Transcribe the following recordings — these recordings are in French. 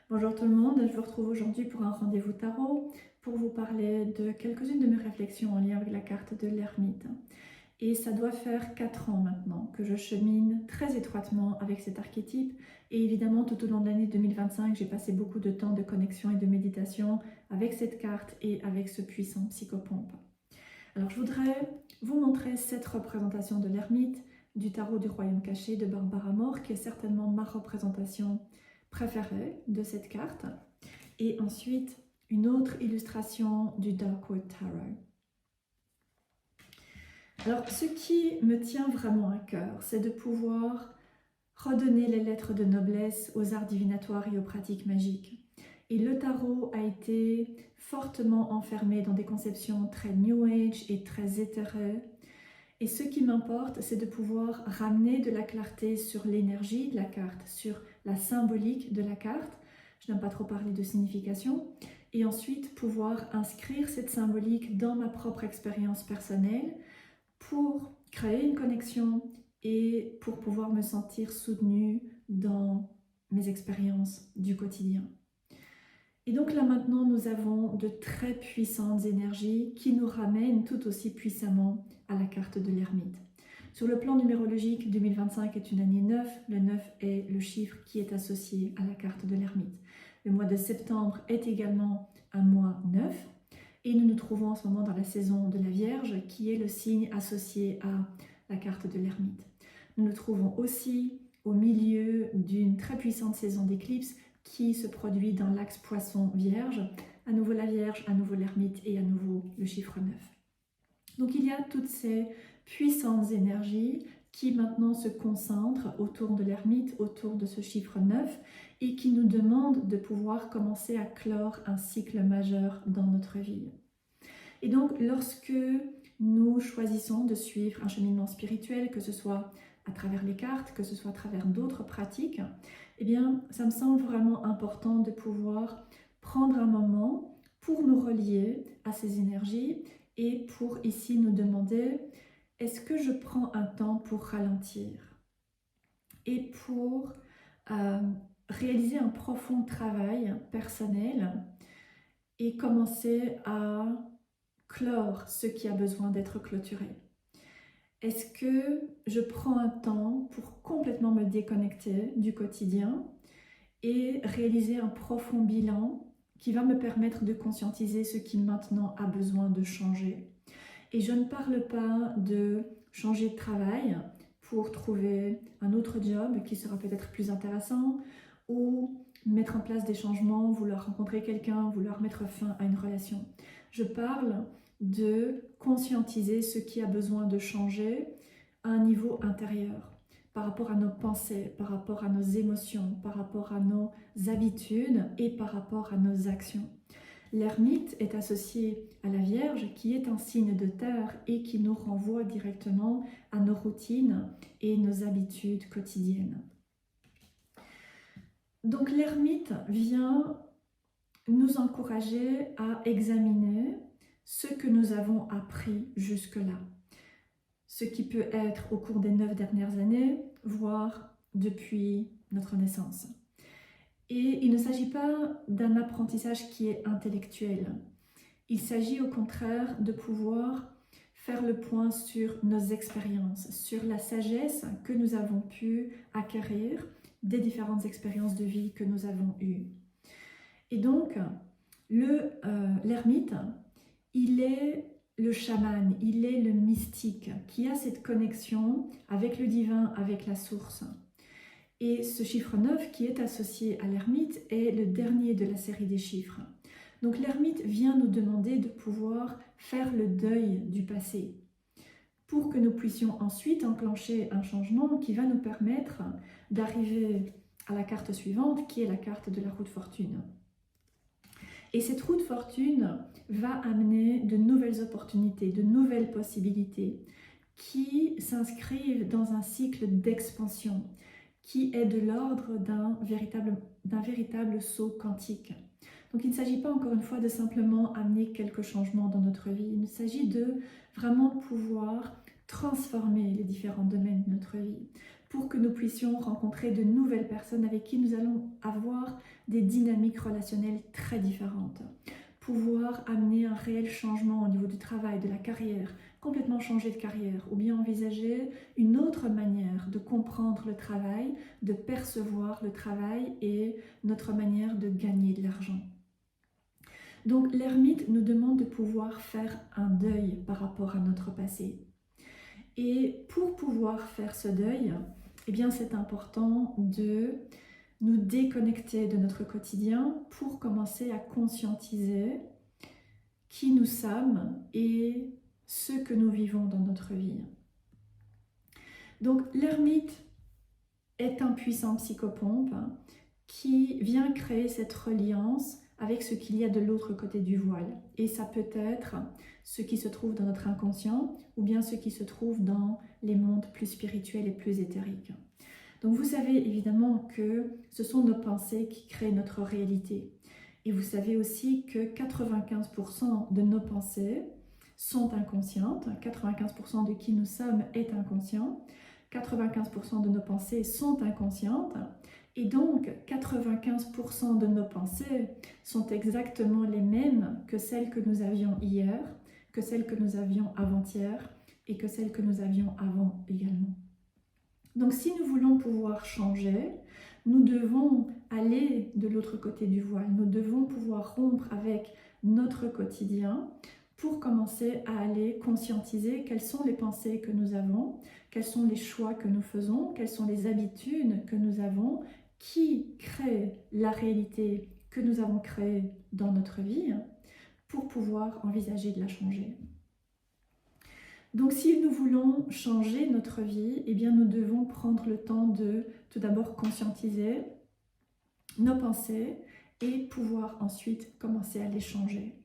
Bonjour tout le monde, je vous retrouve aujourd'hui pour un rendez-vous tarot pour vous parler de quelques-unes de mes réflexions en lien avec la carte de l'ermite. Et ça doit faire 4 ans maintenant que je chemine très étroitement avec cet archétype. Et évidemment, tout au long de l'année 2025, j'ai passé beaucoup de temps de connexion et de méditation avec cette carte et avec ce puissant psychopompe. Alors je voudrais vous montrer cette représentation de l'ermite du tarot du royaume caché de Barbara Moore, qui est certainement ma représentation préférée de cette carte. Et ensuite, une autre illustration du Darkwood Tarot. Alors, ce qui me tient vraiment à cœur, c'est de pouvoir redonner les lettres de noblesse aux arts divinatoires et aux pratiques magiques. Et le tarot a été fortement enfermé dans des conceptions très New Age et très éthérées. Et ce qui m'importe, c'est de pouvoir ramener de la clarté sur l'énergie de la carte, sur la symbolique de la carte. Je n'aime pas trop parler de signification. Et ensuite, pouvoir inscrire cette symbolique dans ma propre expérience personnelle pour créer une connexion et pour pouvoir me sentir soutenue dans mes expériences du quotidien. Et donc là maintenant, nous avons de très puissantes énergies qui nous ramènent tout aussi puissamment à la carte de l'ermite. Sur le plan numérologique, 2025 est une année 9. Le 9 est le chiffre qui est associé à la carte de l'ermite. Le mois de septembre est également un mois 9. Et nous nous trouvons en ce moment dans la saison de la Vierge, qui est le signe associé à la carte de l'ermite. Nous nous trouvons aussi au milieu d'une très puissante saison d'éclipse qui se produit dans l'axe Poisson-Vierge, à nouveau la Vierge, à nouveau l'ermite et à nouveau le chiffre 9. Donc il y a toutes ces puissantes énergies qui maintenant se concentrent autour de l'ermite, autour de ce chiffre 9 et qui nous demandent de pouvoir commencer à clore un cycle majeur dans notre vie. Et donc lorsque nous choisissons de suivre un cheminement spirituel, que ce soit à travers les cartes, que ce soit à travers d'autres pratiques, eh bien, ça me semble vraiment important de pouvoir prendre un moment pour nous relier à ces énergies et pour ici nous demander, est-ce que je prends un temps pour ralentir et pour réaliser un profond travail personnel et commencer à clore ce qui a besoin d'être clôturé. Est-ce que je prends un temps pour complètement me déconnecter du quotidien et réaliser un profond bilan qui va me permettre de conscientiser ce qui maintenant a besoin de changer? Et je ne parle pas de changer de travail pour trouver un autre job qui sera peut-être plus intéressant ou mettre en place des changements, vouloir rencontrer quelqu'un, vouloir mettre fin à une relation. Je parle de conscientiser ce qui a besoin de changer à un niveau intérieur, par rapport à nos pensées, par rapport à nos émotions, par rapport à nos habitudes et par rapport à nos actions. L'ermite est associé à la Vierge qui est un signe de terre et qui nous renvoie directement à nos routines et nos habitudes quotidiennes. Donc l'ermite vient nous encourager à examiner ce que nous avons appris jusque-là. Ce qui peut être au cours des 9 dernières années, voire depuis notre naissance. Et il ne s'agit pas d'un apprentissage qui est intellectuel. Il s'agit au contraire de pouvoir faire le point sur nos expériences, sur la sagesse que nous avons pu acquérir des différentes expériences de vie que nous avons eues. Et donc, l'ermite, il est le chaman, il est le mystique qui a cette connexion avec le divin, avec la source. Et ce chiffre 9 qui est associé à l'ermite est le dernier de la série des chiffres. Donc l'ermite vient nous demander de pouvoir faire le deuil du passé pour que nous puissions ensuite enclencher un changement qui va nous permettre d'arriver à la carte suivante qui est la carte de la roue de fortune. Et cette roue de fortune va amener de nouvelles opportunités, de nouvelles possibilités qui s'inscrivent dans un cycle d'expansion qui est de l'ordre d'un véritable saut quantique. Donc il ne s'agit pas encore une fois de simplement amener quelques changements dans notre vie, il s'agit de vraiment pouvoir transformer les différents domaines de notre vie. pour que nous puissions rencontrer de nouvelles personnes avec qui nous allons avoir des dynamiques relationnelles très différentes. Pouvoir amener un réel changement au niveau du travail, de la carrière, complètement changer de carrière, ou bien envisager une autre manière de comprendre le travail, de percevoir le travail et notre manière de gagner de l'argent. Donc l'ermite nous demande de pouvoir faire un deuil par rapport à notre passé. Et pour pouvoir faire ce deuil, eh bien c'est important de nous déconnecter de notre quotidien pour commencer à conscientiser qui nous sommes et ce que nous vivons dans notre vie. Donc l'ermite est un puissant psychopompe qui vient créer cette reliance avec ce qu'il y a de l'autre côté du voile. Et ça peut être ce qui se trouve dans notre inconscient ou bien ce qui se trouve dans les mondes plus spirituels et plus éthériques. Donc vous savez évidemment que ce sont nos pensées qui créent notre réalité. Et vous savez aussi que 95% de nos pensées sont inconscientes, 95% de qui nous sommes est inconscient, 95% de nos pensées sont inconscientes, et donc 95% de nos pensées sont exactement les mêmes que celles que nous avions hier, que celles que nous avions avant-hier et que celles que nous avions avant également. Donc si nous voulons pouvoir changer, nous devons aller de l'autre côté du voile, nous devons pouvoir rompre avec notre quotidien pour commencer à aller conscientiser quelles sont les pensées que nous avons, quels sont les choix que nous faisons, quelles sont les habitudes que nous avons, qui crée la réalité que nous avons créée dans notre vie pour pouvoir envisager de la changer. Donc si nous voulons changer notre vie, eh bien nous devons prendre le temps de tout d'abord conscientiser nos pensées et pouvoir ensuite commencer à les changer.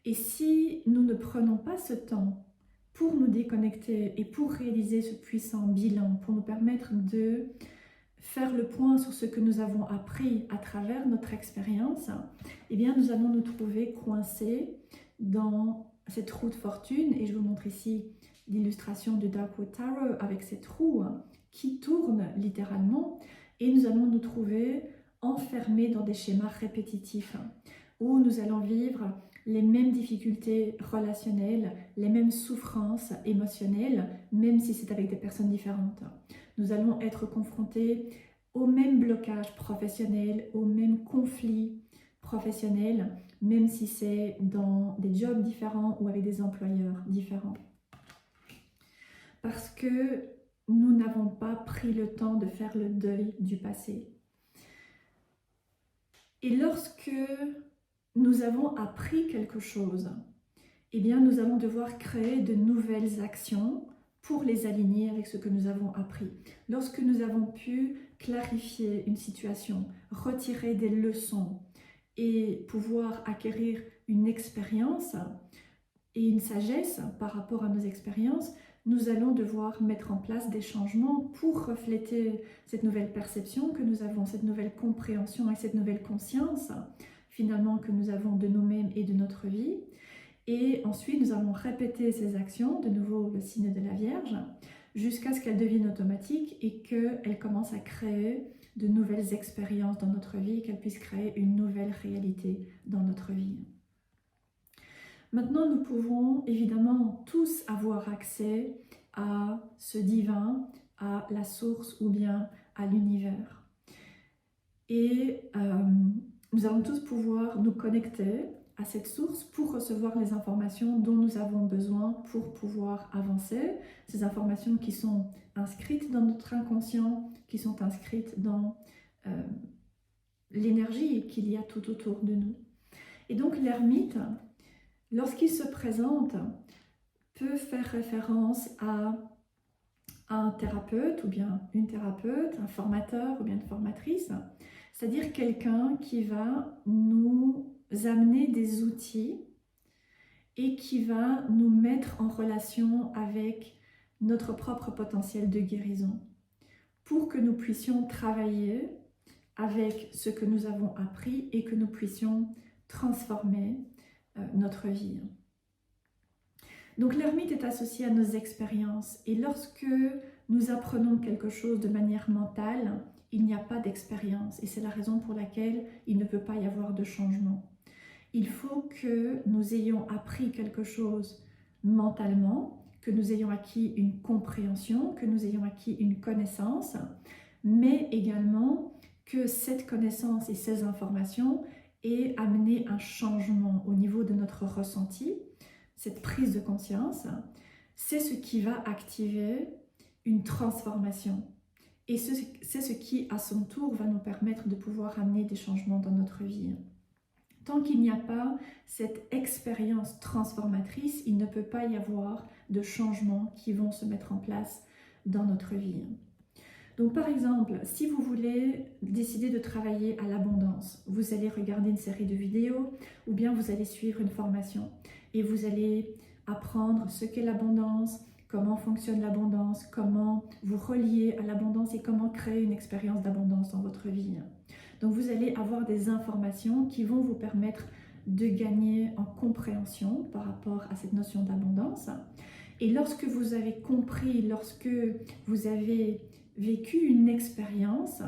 Et si nous ne prenons pas ce temps pour nous déconnecter et pour réaliser ce puissant bilan, pour nous permettre de faire le point sur ce que nous avons appris à travers notre expérience, eh bien nous allons nous trouver coincés dans cette roue de fortune. Et je vous montre ici l'illustration de Darkwood Tarot avec cette roue qui tourne littéralement, et nous allons nous trouver enfermés dans des schémas répétitifs où nous allons vivre les mêmes difficultés relationnelles, les mêmes souffrances émotionnelles, même si c'est avec des personnes différentes. Nous allons être confrontés aux mêmes blocages professionnels, aux mêmes conflits professionnels, même si c'est dans des jobs différents ou avec des employeurs différents. Parce que nous n'avons pas pris le temps de faire le deuil du passé. Et lorsque nous avons appris quelque chose, eh bien nous allons devoir créer de nouvelles actions pour les aligner avec ce que nous avons appris. Lorsque nous avons pu clarifier une situation, retirer des leçons et pouvoir acquérir une expérience et une sagesse par rapport à nos expériences, nous allons devoir mettre en place des changements pour refléter cette nouvelle perception que nous avons, cette nouvelle compréhension et cette nouvelle conscience finalement que nous avons de nous-mêmes et de notre vie. Et ensuite, nous allons répéter ces actions, de nouveau le signe de la Vierge, jusqu'à ce qu'elles deviennent automatiques et qu'elles commencent à créer de nouvelles expériences dans notre vie, qu'elles puissent créer une nouvelle réalité dans notre vie. Maintenant, nous pouvons évidemment tous avoir accès à ce divin, à la source ou bien à l'univers. Et nous allons tous pouvoir nous connecter à cette source pour recevoir les informations dont nous avons besoin pour pouvoir avancer. Ces informations qui sont inscrites dans notre inconscient, qui sont inscrites dans l'énergie qu'il y a tout autour de nous. Et donc l'ermite, lorsqu'il se présente, peut faire référence à un thérapeute ou bien une thérapeute, un formateur ou bien une formatrice, c'est-à-dire quelqu'un qui va nous amener des outils et qui va nous mettre en relation avec notre propre potentiel de guérison pour que nous puissions travailler avec ce que nous avons appris et que nous puissions transformer notre vie. Donc l'ermite est associé à nos expériences, et lorsque nous apprenons quelque chose de manière mentale, il n'y a pas d'expérience. Et c'est la raison pour laquelle il ne peut pas y avoir de changement. Il faut que nous ayons appris quelque chose mentalement, que nous ayons acquis une compréhension, que nous ayons acquis une connaissance, mais également que cette connaissance et ces informations aient amené un changement au niveau de notre ressenti, cette prise de conscience. C'est ce qui va activer une transformation. Et c'est ce qui, à son tour, va nous permettre de pouvoir amener des changements dans notre vie. Tant qu'il n'y a pas cette expérience transformatrice, il ne peut pas y avoir de changements qui vont se mettre en place dans notre vie. Donc par exemple, si vous voulez décider de travailler à l'abondance, vous allez regarder une série de vidéos ou bien vous allez suivre une formation et vous allez apprendre ce qu'est l'abondance, comment fonctionne l'abondance, comment vous relier à l'abondance et comment créer une expérience d'abondance dans votre vie. Donc vous allez avoir des informations qui vont vous permettre de gagner en compréhension par rapport à cette notion d'abondance. Et lorsque vous avez compris, lorsque vous avez vécu une expérience,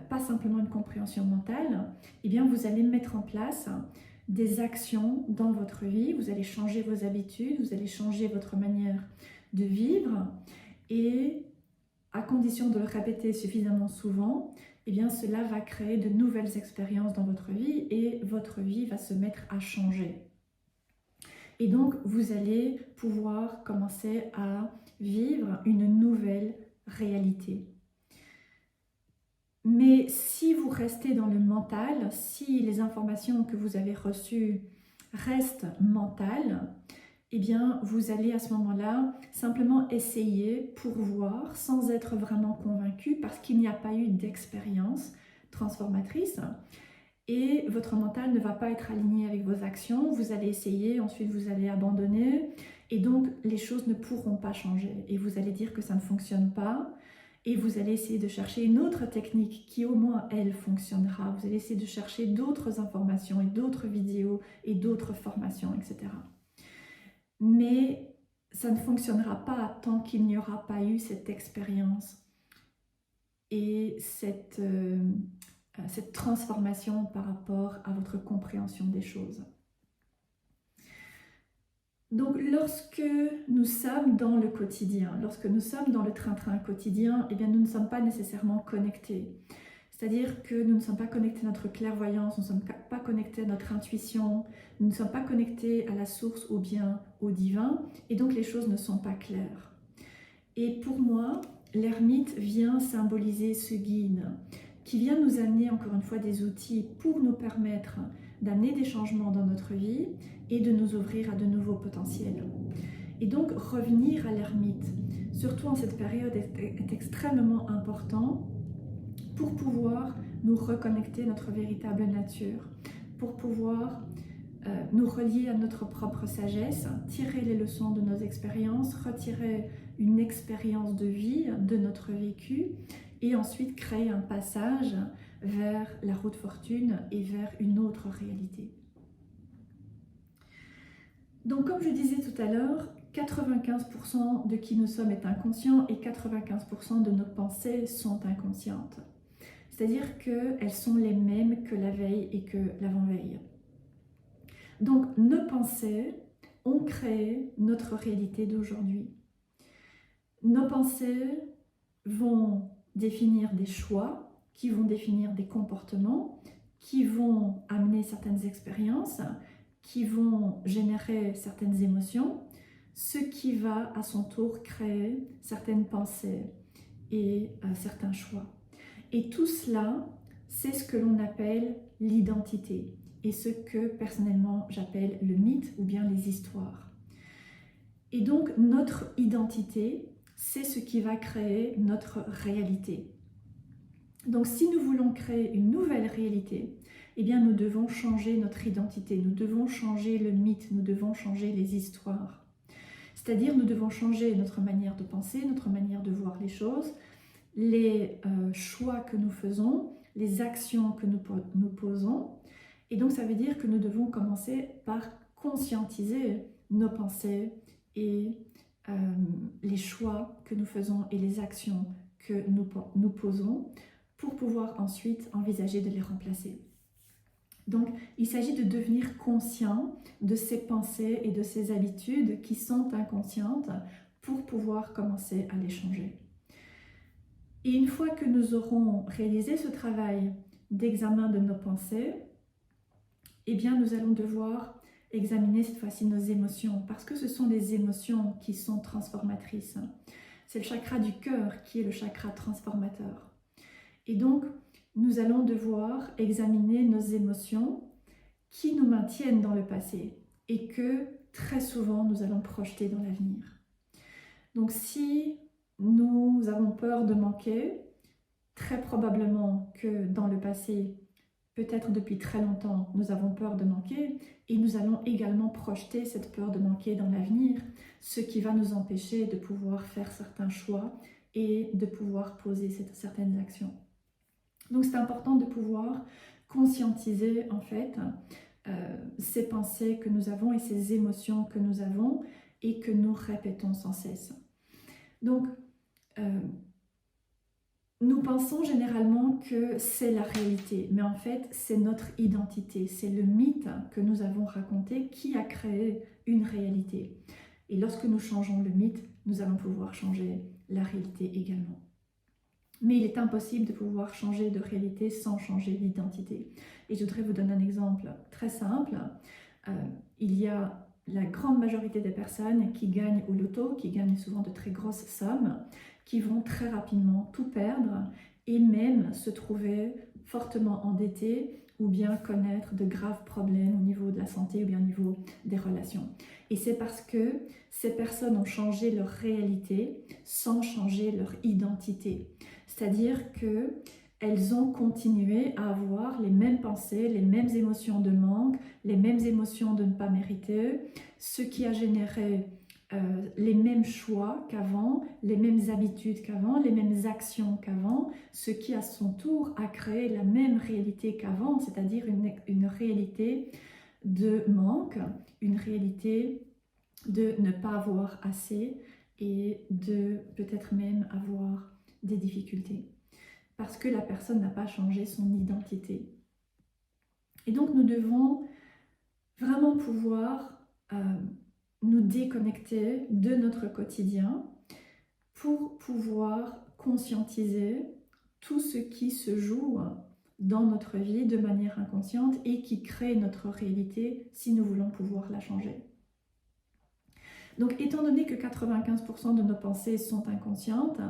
pas simplement une compréhension mentale, eh bien vous allez mettre en place des actions dans votre vie, vous allez changer vos habitudes, vous allez changer votre manière de vivre et à condition de le répéter suffisamment souvent, eh bien cela va créer de nouvelles expériences dans votre vie et votre vie va se mettre à changer. Et donc vous allez pouvoir commencer à vivre une nouvelle réalité. Mais si vous restez dans le mental, si les informations que vous avez reçues restent mentales, eh bien vous allez à ce moment-là simplement essayer pour voir sans être vraiment convaincu parce qu'il n'y a pas eu d'expérience transformatrice et votre mental ne va pas être aligné avec vos actions. Vous allez essayer, ensuite vous allez abandonner et donc les choses ne pourront pas changer et vous allez dire que ça ne fonctionne pas. Et vous allez essayer de chercher une autre technique qui au moins elle fonctionnera. Vous allez essayer de chercher d'autres informations et d'autres vidéos et d'autres formations, etc. Mais ça ne fonctionnera pas tant qu'il n'y aura pas eu cette expérience et cette transformation par rapport à votre compréhension des choses. Donc lorsque nous sommes dans le quotidien, lorsque nous sommes dans le train-train quotidien, eh bien, nous ne sommes pas nécessairement connectés. C'est-à-dire que nous ne sommes pas connectés à notre clairvoyance, nous ne sommes pas connectés à notre intuition, nous ne sommes pas connectés à la source, au bien, au divin, et donc les choses ne sont pas claires. Et pour moi, l'ermite vient symboliser ce guide, qui vient nous amener encore une fois des outils pour nous permettre d'amener des changements dans notre vie et de nous ouvrir à de nouveaux potentiels. Et donc revenir à l'ermite, surtout en cette période, est extrêmement important pour pouvoir nous reconnecter à notre véritable nature, pour pouvoir nous relier à notre propre sagesse, tirer les leçons de nos expériences, retirer une expérience de vie de notre vécu et ensuite créer un passage vers la route fortune et vers une autre réalité. Donc comme je disais tout à l'heure, 95% de qui nous sommes est inconscient et 95% de nos pensées sont inconscientes. C'est-à-dire qu'elles sont les mêmes que la veille et que l'avant-veille. Donc nos pensées ont créé notre réalité d'aujourd'hui. Nos pensées vont définir des choix, qui vont définir des comportements, qui vont amener certaines expériences, qui vont générer certaines émotions, ce qui va à son tour créer certaines pensées et certains choix. Et tout cela, c'est ce que l'on appelle l'identité et ce que personnellement j'appelle le mythe ou bien les histoires. Et donc notre identité, c'est ce qui va créer notre réalité. Donc si nous voulons créer une nouvelle réalité, eh bien nous devons changer notre identité, nous devons changer le mythe, nous devons changer les histoires. C'est-à-dire nous devons changer notre manière de penser, notre manière de voir les choses, les choix que nous faisons, les actions que nous posons. Et donc ça veut dire que nous devons commencer par conscientiser nos pensées et les choix que nous faisons et les actions que nous posons pour pouvoir ensuite envisager de les remplacer. Donc, il s'agit de devenir conscient de ces pensées et de ces habitudes qui sont inconscientes pour pouvoir commencer à les changer. Et une fois que nous aurons réalisé ce travail d'examen de nos pensées, eh bien, nous allons devoir examiner cette fois-ci nos émotions, parce que ce sont les émotions qui sont transformatrices. C'est le chakra du cœur qui est le chakra transformateur. Et donc, nous allons devoir examiner nos émotions qui nous maintiennent dans le passé et que très souvent nous allons projeter dans l'avenir. Donc si nous avons peur de manquer, très probablement que dans le passé, peut-être depuis très longtemps, nous avons peur de manquer et nous allons également projeter cette peur de manquer dans l'avenir, ce qui va nous empêcher de pouvoir faire certains choix et de pouvoir poser certaines actions. Donc c'est important de pouvoir conscientiser en fait ces pensées que nous avons et ces émotions que nous avons et que nous répétons sans cesse. Donc nous pensons généralement que c'est la réalité, mais en fait c'est notre identité, c'est le mythe que nous avons raconté qui a créé une réalité. Et lorsque nous changeons le mythe, nous allons pouvoir changer la réalité également. Mais il est impossible de pouvoir changer de réalité sans changer d'identité. Et je voudrais vous donner un exemple très simple. Il y a la grande majorité des personnes qui gagnent au loto, qui gagnent souvent de très grosses sommes, qui vont très rapidement tout perdre et même se trouver fortement endettés ou bien connaître de graves problèmes au niveau de la santé ou bien au niveau des relations. Et c'est parce que ces personnes ont changé leur réalité sans changer leur identité. C'est-à-dire qu'elles ont continué à avoir les mêmes pensées, les mêmes émotions de manque, les mêmes émotions de ne pas mériter, ce qui a généré les mêmes choix qu'avant, les mêmes habitudes qu'avant, les mêmes actions qu'avant, ce qui à son tour a créé la même réalité qu'avant, c'est-à-dire une réalité de manque, une réalité de ne pas avoir assez et de peut-être même avoir des difficultés, parce que la personne n'a pas changé son identité. Et donc nous devons vraiment pouvoir nous déconnecter de notre quotidien pour pouvoir conscientiser tout ce qui se joue dans notre vie de manière inconsciente et qui crée notre réalité si nous voulons pouvoir la changer. Donc étant donné que 95% de nos pensées sont inconscientes,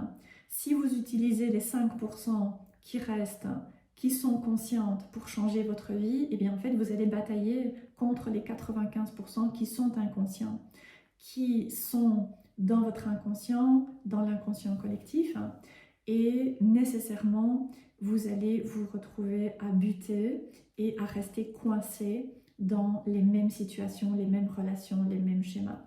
si vous utilisez les 5% qui restent, qui sont conscientes pour changer votre vie, et bien en fait vous allez batailler contre les 95% qui sont inconscients, qui sont dans votre inconscient, dans l'inconscient collectif, et nécessairement vous allez vous retrouver à buter et à rester coincé dans les mêmes situations, les mêmes relations, les mêmes schémas.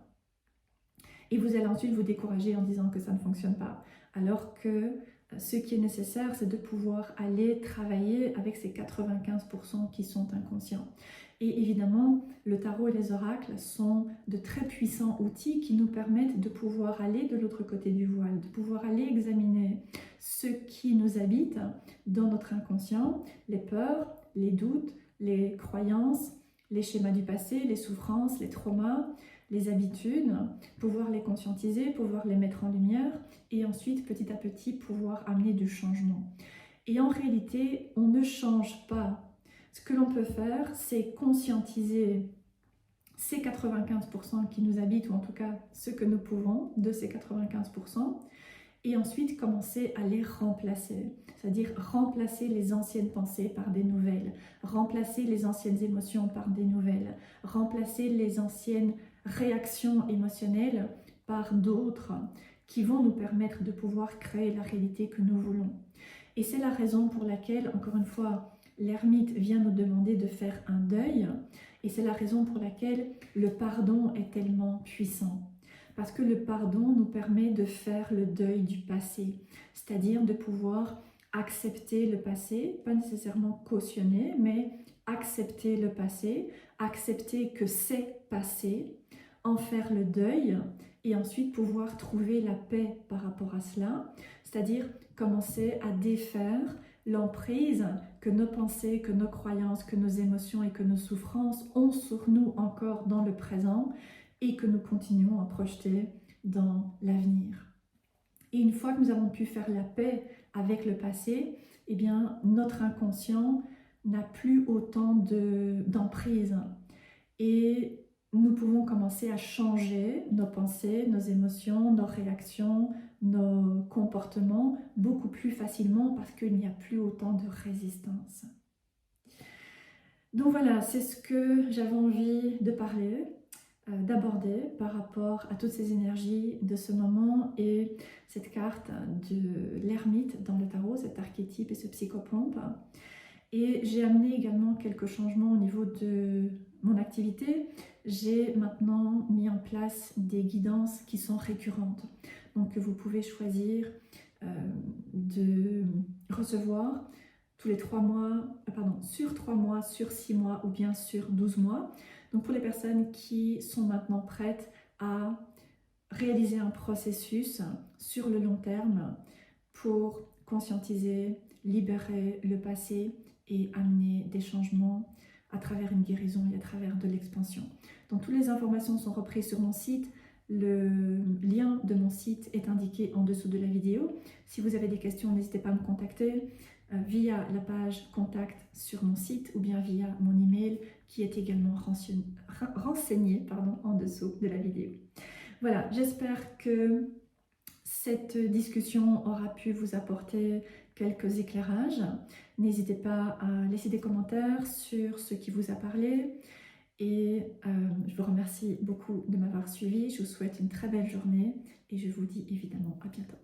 Et vous allez ensuite vous décourager en disant que ça ne fonctionne pas. Alors que ce qui est nécessaire, c'est de pouvoir aller travailler avec ces 95% qui sont inconscients. Et évidemment, le tarot et les oracles sont de très puissants outils qui nous permettent de pouvoir aller de l'autre côté du voile, de pouvoir aller examiner ce qui nous habite dans notre inconscient, les peurs, les doutes, les croyances, les schémas du passé, les souffrances, les traumas, les habitudes, pouvoir les conscientiser, pouvoir les mettre en lumière et ensuite petit à petit pouvoir amener du changement. Et en réalité, on ne change pas. Ce que l'on peut faire, c'est conscientiser ces 95% qui nous habitent, ou en tout cas ce que nous pouvons de ces 95%, et ensuite commencer à les remplacer, c'est-à-dire remplacer les anciennes pensées par des nouvelles, remplacer les anciennes émotions par des nouvelles, remplacer les anciennes réactions émotionnelles par d'autres qui vont nous permettre de pouvoir créer la réalité que nous voulons. Et c'est la raison pour laquelle, encore une fois, l'ermite vient nous demander de faire un deuil, et c'est la raison pour laquelle le pardon est tellement puissant. Parce que le pardon nous permet de faire le deuil du passé, c'est-à-dire de pouvoir accepter le passé, pas nécessairement cautionner, mais accepter le passé, accepter que c'est passé, en faire le deuil et ensuite pouvoir trouver la paix par rapport à cela, c'est-à-dire commencer à défaire l'emprise que nos pensées, que nos croyances, que nos émotions et que nos souffrances ont sur nous encore dans le présent et que nous continuons à projeter dans l'avenir. Et une fois que nous avons pu faire la paix avec le passé, eh bien, notre inconscient n'a plus autant d'emprise. Et nous pouvons commencer à changer nos pensées, nos émotions, nos réactions, nos comportements beaucoup plus facilement parce qu'il n'y a plus autant de résistance. Donc voilà, c'est ce que j'avais envie de parler, d'aborder par rapport à toutes ces énergies de ce moment et cette carte de l'ermite dans le tarot, cet archétype et ce psychopompe. Et j'ai amené également quelques changements au niveau de mon activité. J'ai maintenant mis en place des guidances qui sont récurrentes. Donc que vous pouvez choisir de recevoir tous les 3 mois, sur 3 mois, sur 6 mois ou bien sur 12 mois. Donc pour les personnes qui sont maintenant prêtes à réaliser un processus sur le long terme pour conscientiser, libérer le passé et amener des changements à travers une guérison et à travers de l'expansion. Donc toutes les informations sont reprises sur mon site. Le lien de mon site est indiqué en dessous de la vidéo. Si vous avez des questions, n'hésitez pas à me contacter via la page contact sur mon site ou bien via mon email qui est également renseigné en dessous de la vidéo. Voilà, j'espère que cette discussion aura pu vous apporter quelques éclairages. N'hésitez pas à laisser des commentaires sur ce qui vous a parlé. Et je vous remercie beaucoup de m'avoir suivi. Je vous souhaite une très belle journée et je vous dis évidemment à bientôt.